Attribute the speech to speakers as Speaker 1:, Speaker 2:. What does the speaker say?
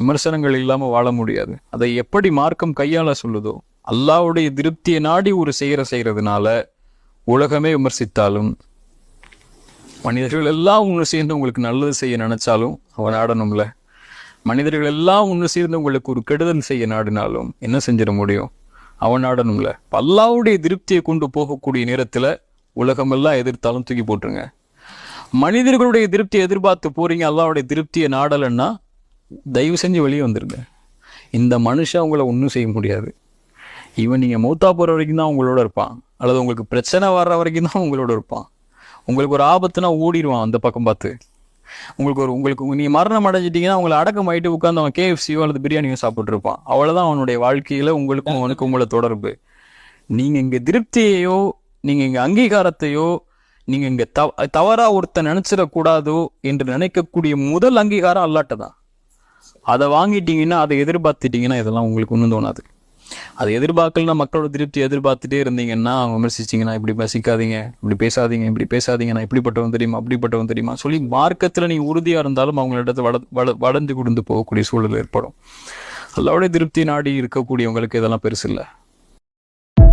Speaker 1: விமர்சனங்கள் இல்லாம வாழ முடியாது. அதை எப்படி மார்க்கம் கையாள சொல்லுதோ, அல்லாஹ்வுடைய திருப்தியை நாடி ஒரு செய்யறதுனால உலகமே விமர்சித்தாலும், மனிதர்கள் எல்லாம் ஒன்று சேர்ந்து உங்களுக்கு நல்லது செய்ய நினைச்சாலும் அவன் நாடணும்ல. மனிதர்கள் எல்லாம் ஒன்று சேர்ந்து உங்களுக்கு ஒரு கெடுதல் செய்ய நாடினாலும் என்ன செஞ்சிட முடியும்? அவன் நாடணும்ல. அல்லாஹ்வுடைய திருப்தியை கொண்டு போகக்கூடிய நேரத்துல உலகமெல்லாம் எதிர்த்தாலும் தூக்கி போட்டுருங்க. மனிதர்களுடைய திருப்தியை எதிர்பார்த்து போறீங்க, அல்லாஹ்வுடைய திருப்தியை நாடலைன்னா தயவு செஞ்சு வெளியே வந்துருங்க. இந்த மனுஷன் உங்களை ஒன்றும் செய்ய முடியாது. இவன் நீங்கள் மௌத்தா போகிற வரைக்கும் தான் உங்களோட இருப்பான், அல்லது உங்களுக்கு பிரச்சனை வர்ற வரைக்கும் தான் உங்களோட இருப்பான். உங்களுக்கு ஒரு ஆபத்துனா ஓடிடுவான் அந்த பக்கம் பார்த்து. உங்களுக்கு நீங்கள் மரணம் அடைஞ்சிட்டிங்கன்னா உங்களை அடக்கம் ஆகிட்டு உட்காந்து அவன் KFCயோ அல்லது பிரியாணியோ சாப்பிட்ருப்பான். அவ்வளோதான் அவனுடைய வாழ்க்கையில் உங்களுக்கும் அவனுக்கும் உங்களை தொடர்பு. நீங்கள் இங்கே திருப்தியையோ, நீங்கள் இங்கே அங்கீகாரத்தையோ, நீங்கள் இங்கே தவறாக ஒருத்தன் நினச்சிடக்கூடாதோ என்று நினைக்கக்கூடிய முதல் அங்கீகாரம் அல்லாட்ட தான். அதை வாங்கிட்டீங்கன்னா, அதை எதிர்பார்த்துட்டீங்கன்னா இதெல்லாம் உங்களுக்கு ஒன்றும் தோணாது. அதை எதிர்பார்க்கலன்னா, மக்களோட திருப்தி எதிர்பார்த்துட்டே இருந்தீங்கன்னா, அவங்க விமர்சிச்சிங்கன்னா, இப்படி பேசிக்காதீங்க, இப்படி பேசாதீங்க, இப்படி பேசாதீங்க, நான் இப்படிப்பட்டவன் தெரியுமா, அப்படிப்பட்டவன் தெரியுமா சொல்லி மார்க்கத்தில் நீங்கள் உறுதியாக இருந்தாலும் அவங்களிடத்தை வளர்ந்து கொடுத்து போகக்கூடிய சூழல் ஏற்படும். அல்லாஹ்வுடைய திருப்தி நாடி இருக்கக்கூடியவங்களுக்கு இதெல்லாம் பெருசு இல்லை.